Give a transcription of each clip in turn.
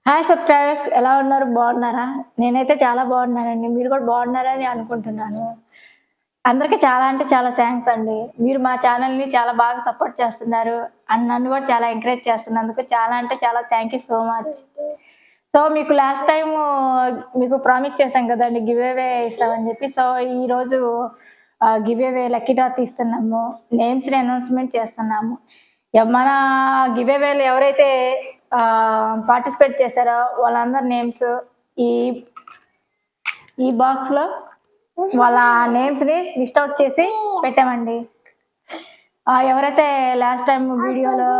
Hi subscribers ఎలా ఉన్నారు? బాగున్నారా? నేనైతే చాలా బాగున్నానండి. మీరు కూడా బాగున్నారని అనుకుంటున్నాను. అందరికి చాలా అంటే చాలా థాంక్స్ అండి. మీరు మా ఛానెల్‌ని చాలా బాగా సపోర్ట్ చేస్తున్నారు. అండ్ నన్ను కూడా చాలా ఎంకరేజ్ చేస్తున్నందుకు చాలా అంటే చాలా thank you so much. So మీకు లాస్ట్ టైము మీకు ప్రామిస్ చేశాం కదండీ! గివ్ అవే ఇస్తామని చెప్పి. సో ఈరోజు గివ్ అవే లక్కీ డ్రా తీస్తున్నాము. నేమ్స్‌ని అనౌన్స్‌మెంట్ చేస్తున్నాము. మన గివ్ అవేలో ఎవరైతే పార్టిసిపేట్ చేశారో వాళ్ళందరి నేమ్స్ ఈ ఈ బాక్స్‌లో వాళ్ళ నేమ్స్‌ని లిస్ట్ ఔట్ చేసి పెట్టామండి. ఎవరైతే లాస్ట్ టైమ్ వీడియోలో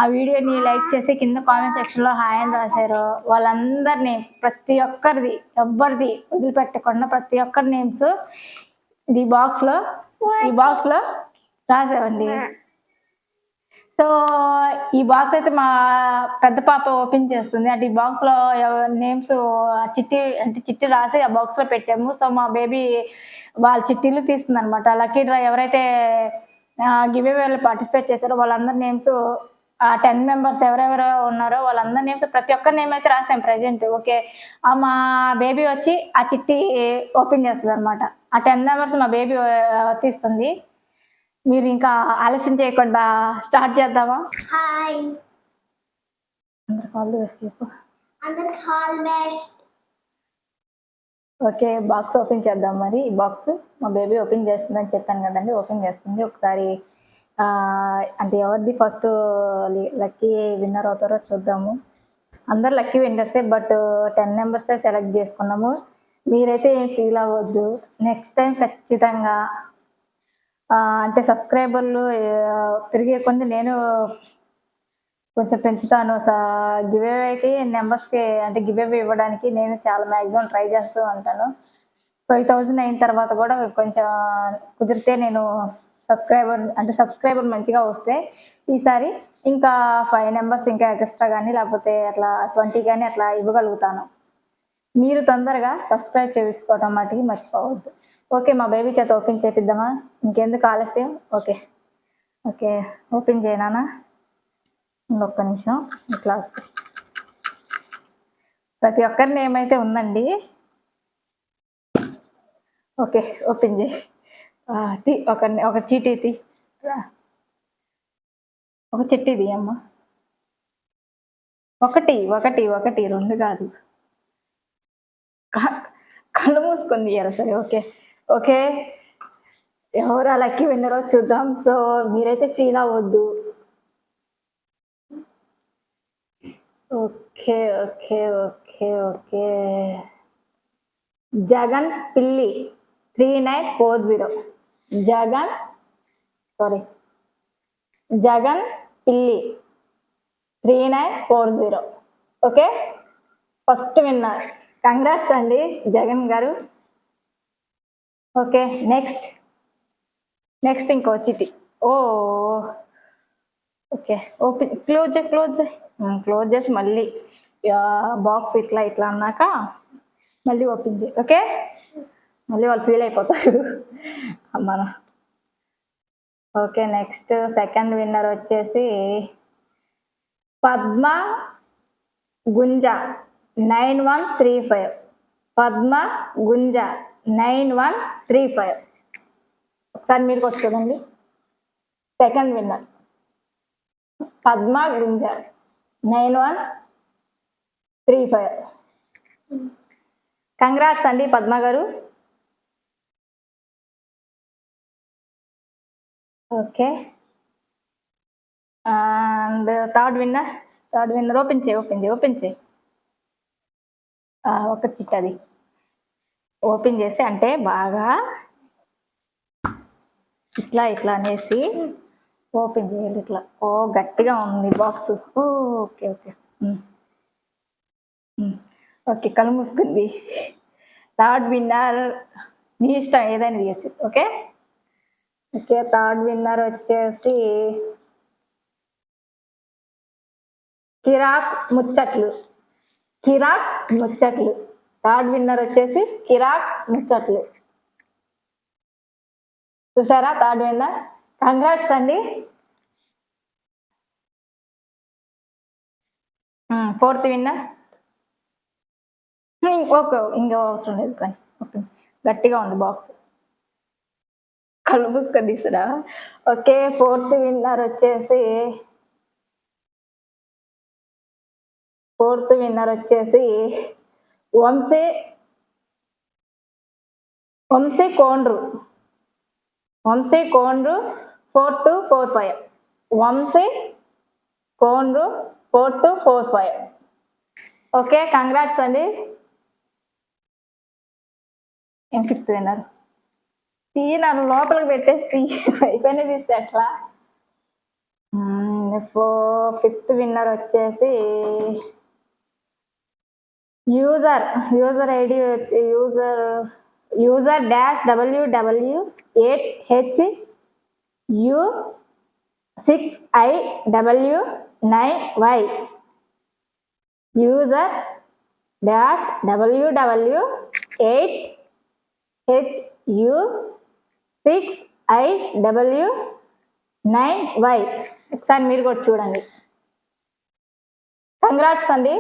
ఆ వీడియోని లైక్ చేసి కింద కామెంట్ సెక్షన్‌లో హాయ్ అని రాసారో వాళ్ళందరి ప్రతి ఒక్కరిది ఎవ్వరిది వదిలిపెట్టకుండా ప్రతి ఒక్కరి నేమ్స్ ఈ బాక్స్‌లో రాసామండి. సో ఈ బాక్స్ అయితే మా పెద్ద పాప ఓపెన్ చేస్తుంది. అంటే ఈ బాక్స్‌లో నేమ్స్ చిట్టి రాసి ఆ బాక్స్‌లో పెట్టాము. సో మా బేబీ వాళ్ళ చిట్టీలు తీస్తుందనమాట. లక్కీ డ్రా ఎవరైతే గివ్ అవేలో పార్టిసిపేట్ చేశారో వాళ్ళందరి నేమ్స్ ఆ 10 మెంబర్స్ ఎవరెవరో ఉన్నారో వాళ్ళందరి నేమ్స్ ప్రతి ఒక్కరి నేమ్ అయితే రాసాం ప్రెజెంట్. ఓకే. మా బేబీ వచ్చి ఆ చిట్టి ఓపెన్ చేస్తదనమాట. ఆ 10 మెంబర్స్ మా బేబీ తీస్తుంది. మీరు ఇంకా ఆలస్యం చేయకుండా స్టార్ట్ చేద్దామా? హాయ్ అందరికి ఆల్ ది బెస్ట్ చెప్పు. అందరికి all best. Okay, box open చేద్దాం. మరి ఈ బాక్స్ మా బేబీ ఓపెన్ చేస్తుందని చెప్పాను కదండి. ఓపెన్ చేస్తుంది. ఒకసారి అంటే ఎవరిది ఫస్ట్ లక్కీ విన్నర్ అవుతారో చూద్దాము. అందరు లక్కీ విన్నర్సే, బట్ 10 మెంబర్సే సెలెక్ట్ చేసుకున్నాము. మీరైతే ఏం ఫీల్ అవ్వద్దు. నెక్స్ట్ టైం ఖచ్చితంగా అంటే సబ్స్క్రైబర్లు పెరిగే కొంది నేను కొంచెం పెంచుతాను. గివ్ అవేకి నెంబర్స్‌కి అంటే గివ్ అవే ఇవ్వడానికి నేను చాలా మ్యాక్సిమం ట్రై చేస్తూ ఉంటాను. 5000 అయిన తర్వాత కూడా కొంచెం కుదిరితే నేను సబ్స్క్రైబర్ మంచిగా వస్తే ఈసారి ఇంకా 5 నంబర్స్ ఇంకా ఎక్స్ట్రా కానీ లేకపోతే అట్లా 20 కానీ అట్లా ఇవ్వగలుగుతాను. మీరు తొందరగా సబ్స్క్రైబ్ చేయించుకోవటం మటుకి మర్చిపోవద్దు. ఓకే, మా బేబీ చేత ఓపెన్ చేపిద్దామా? ఇంకెందుకు ఆలస్యం? ఓకే ఓకే, ఓపెన్ చేయనా? ఒక్క నిమిషం. ఇట్లా ప్రతి ఒక్కరి నేమ్ అయితే ఉందండి. ఓకే, ఓపెన్ చేయి. ఒక చీటీ తీ, ఒక చిట్టి తీ అమ్మ. ఒకటి ఒకటి ఒకటి 2 కాదు. కళ్ళు మూసుకొని తీయాలి. సరే, ఓకే ఓకే. ఎవరు లక్కీ విన్నరో చూద్దాం. సో మీరైతే ఫీల్ అవ్వద్దు. Okay okay okay okay. Jagan పిల్లి 3940. జగన్ పిల్లి 3940. Okay, first winner. కంగ్రాట్స్ అండి జగన్ గారు. ఓకే, నెక్స్ట్ ఇంకో చిటి. ఓకే, ఓపెన్ క్లోజ్ చేసి మళ్ళీ బాక్స్ ఇట్లా అన్నాక మళ్ళీ ఓపెన్ చేయి. ఓకే, మళ్ళీ వాళ్ళు ఫీల్ అయిపోతారు మన. ఓకే, నెక్స్ట్ సెకండ్ విన్నర్ వచ్చేసి పద్మ గుంజ 9135. పద్మ గుంజ 9135. ఒకసారి మీరు కూడా చూడండి. Second winner Padma Gunja 9135. Congrats అండి పద్మ గారు. Okay, and third winner open చేయి. ఒక చిట్టది ఓపెన్ చేసి అంటే బాగా ఇట్లా అనేసి ఓపెన్ చేయాలి. ఇట్లా గట్టిగా ఉంది బాక్స్. ఓకే ఓకే ఓకే, కళ్ళు మూసుకుంది. థర్డ్ విన్నర్ నీ ఇష్టం ఏదైనా తీయచ్చు. ఓకే ఓకే, థర్డ్ విన్నర్ వచ్చేసి కిరాక్ ముచ్చట్లు. థర్డ్ విన్నర్ వచ్చేసి కిరాక్ ముచ్చట్లు. చూసారా థర్డ్ విన్నర్. కంగ్రాట్స్ అండి. ఫోర్త్ విన్నర్ ఓకే, ఇంకా అవసరం లేదు కానీ ఓకే, గట్టిగా ఉంది బాక్స్. కళ్ళు మూసుకొని తీసురా. ఓకే, ఫోర్త్ విన్నర్ వచ్చేసి వంశీ కోండ్రు 4245. వంశీ కోండ్రు 4245. ఓకే, కంగ్రాట్స్ అండి. ఏం ఫిఫ్త్ విన్నర్ నన్ను లోపలికి పెట్టేసి అయిపోయినా తీస్తే ఎట్లా. ఫిఫ్త్ విన్నర్ వచ్చేసి యూజర్ ఐడి వచ్చి యూజర్ www8HU6IW9Y. User www8HU6IW9Y. ఒకసారి మీరు కూడా చూడండి. కంగ్రాట్స్ అండి.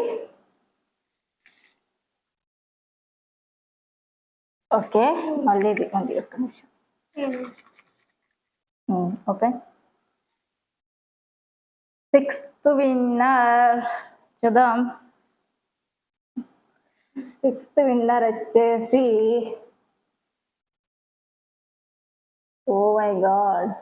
ఓకే, మళ్ళీ ఇది ఉంది, ఒక్క నిమిషం. ఓకే, సిక్స్త్ విన్నర్ చూద్దాం. సిక్స్త్ విన్నర్ వచ్చేసి oh my God,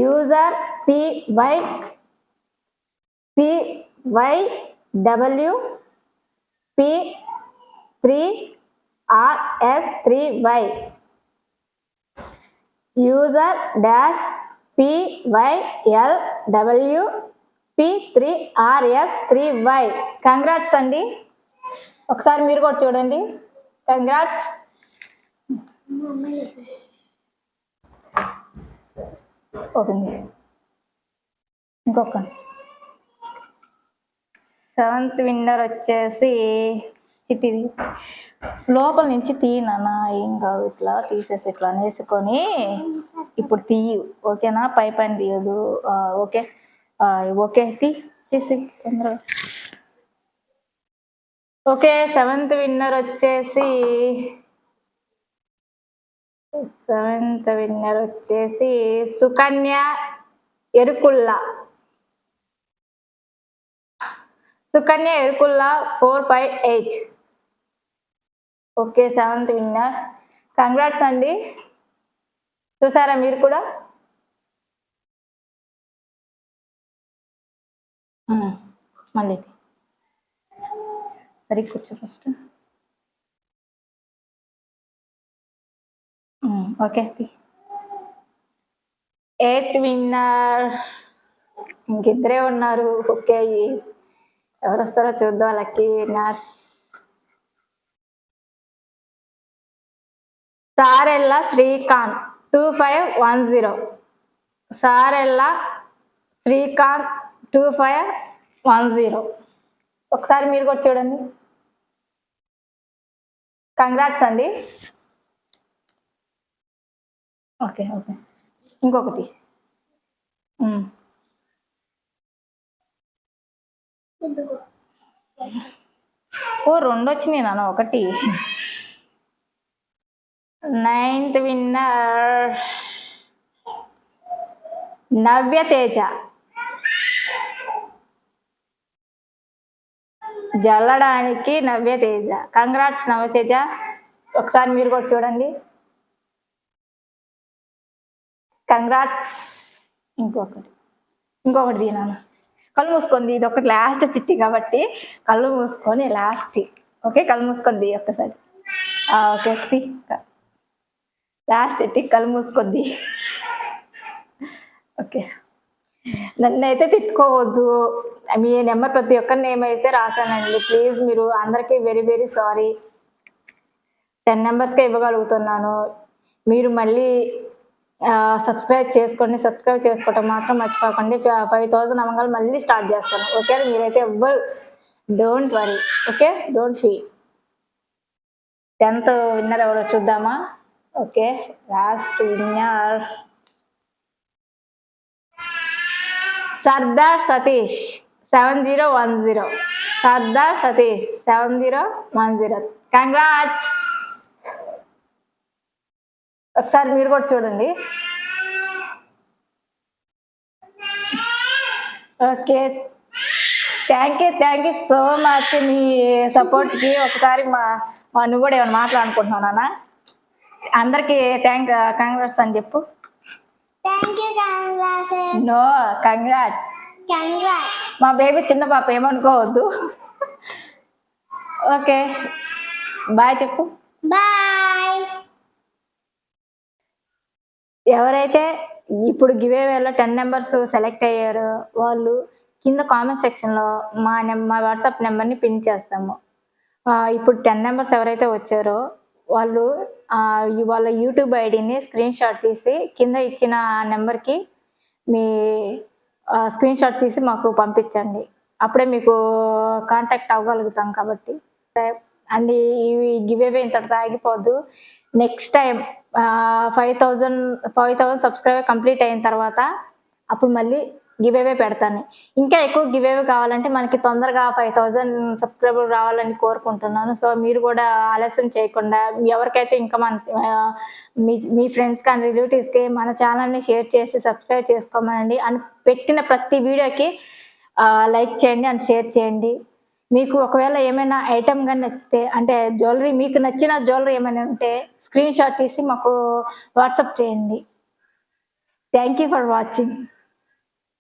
user PYWP3RS3Y. User PYLWP3RS3Y. Congrats అండి. ఒకసారి మీరు కూడా చూడండి. కంగ్రాట్స్. ఓపెన్ ఇంకొక. సెవెంత్ విన్నర్ వచ్చేసి చిట్టిది లోపల నుంచి తీయనా, ఏం కాదు, ఇట్లా తీసేసి ఇట్లా వేసుకొని ఇప్పుడు తీయు. ఓకేనా, పైన తీయదు. ఓకే ఓకే, తీసి తొందరగా. ఓకే, సెవెంత్ విన్నర్ వచ్చేసి Sukanya Erukulla 458. Okay, seventh winner. Congrats అండి. చూసారా మీరు కూడా? మళ్ళీ సరే కూర్చో ఫస్ట్. ఓకే, ఎయిత్ విన్నర్ ఇంకిద్దరే ఉన్నారు. ఓకే, ఎవరు వస్తారో చూద్దాం. Lucky winners Sarella Srikanth 2510. సారెల్లా శ్రీకాంత్ 2510. ఒకసారి మీరు కూడా చూడండి. కంగ్రాట్స్ అండి. ఓకే ఓకే, ఇంకొకటి. ఓ, 2 వచ్చినాయి నాన్న, ఒకటి. Ninth winner Navyateja. జల్లడానికి నవ్యతేజ. కంగ్రాట్స్ నవ్యతేజ. ఒకసారి మీరు కూడా చూడండి. కంగ్రాట్స్. ఇంకొకటి దీనాను. కళ్ళు మూసుకుంది. ఇది ఒకటి లాస్ట్ చిట్టి కాబట్టి కళ్ళు మూసుకొని లాస్ట్. ఓకే, కళ్ళు మూసుకుంది ఒక్కసారి. ఓకే, లాస్ట్ చిట్టి కళ్ళు మూసుకుంది. ఓకే, నన్నైతే తిట్టుకోవద్దు. మీ నెంబర్ ప్రతి ఒక్కరి నేమ్ అయితే రాశానండి. ప్లీజ్ మీరు అందరికీ వెరీ వెరీ సారీ. 10 నెంబర్స్కే ఇవ్వగలుగుతున్నాను. మీరు మళ్ళీ సబ్స్క్రైబ్ చేసుకోండి. సబ్స్క్రైబ్ చేసుకోవటం మాత్రం మర్చిపోకండి. 5000 అవ్వగానే మళ్ళీ స్టార్ట్ చేస్తాను. ఓకే, మీరైతే ఎవ్వరు don't worry. Okay, don't feel. 10th winner ఎవరో చూద్దామా. Okay, last winner Sardar Satish 7010. Sardar Satish 7010. Congrats. ఒకసారి మీరు కూడా చూడండి. Okay, thank you so much మీ సపోర్ట్కి. ఒకసారి నువ్వు కూడా ఏమైనా మాట్లాడుకుంటున్నానా? అందరికి కంగ్రాట్స్ అని చెప్పు. Thank you, congrats. No, congrats. Congrats. మా బేబీ చిన్న పాప, ఏమనుకోవద్దు. ఓకే, బాయ్ చెప్పు. Bye. ఎవరైతే ఇప్పుడు గివేవేలో 10 నెంబర్స్ సెలెక్ట్ అయ్యారో వాళ్ళు కింద కామెంట్ సెక్షన్లో మా వాట్సాప్ నెంబర్ని పిన్ చేస్తాము. ఇప్పుడు 10 నెంబర్స్ ఎవరైతే వచ్చారో వాళ్ళు వాళ్ళ యూట్యూబ్ ఐడిని స్క్రీన్ షాట్ తీసి కింద ఇచ్చిన నెంబర్కి మీ స్క్రీన్ షాట్ తీసి మాకు పంపించండి. అప్పుడే మీకు కాంటాక్ట్ అవ్వగలుగుతాం కాబట్టి. అండ్ ఈ గివేవే ఇంతటితో ఆగిపోద్దు. నెక్స్ట్ టైం 5,000 సబ్స్క్రైబర్ కంప్లీట్ అయిన తర్వాత అప్పుడు మళ్ళీ గివేవే పెడతాను. ఇంకా ఎక్కువ గివేవే కావాలంటే మనకి తొందరగా 5,000 సబ్స్క్రైబర్ రావాలని కోరుకుంటున్నాను. సో మీరు కూడా ఆలస్యం చేయకుండా ఎవరికైతే ఇంకా మీ ఫ్రెండ్స్ కానీ రిలేటివ్స్కి మన ఛానల్ని షేర్ చేసి సబ్స్క్రైబ్ చేసుకోమనండి. అండ్ పెట్టిన ప్రతి వీడియోకి లైక్ చేయండి అండ్ షేర్ చేయండి. మీకు ఒకవేళ ఏమైనా ఐటమ్ కానీ నచ్చితే, అంటే జ్యువెలరీ, మీకు నచ్చిన జ్యువెలరీ ఏమైనా ఉంటే స్క్రీన్ షాట్ తీసి మాకు వాట్సాప్ చేయండి. Thank you for watching.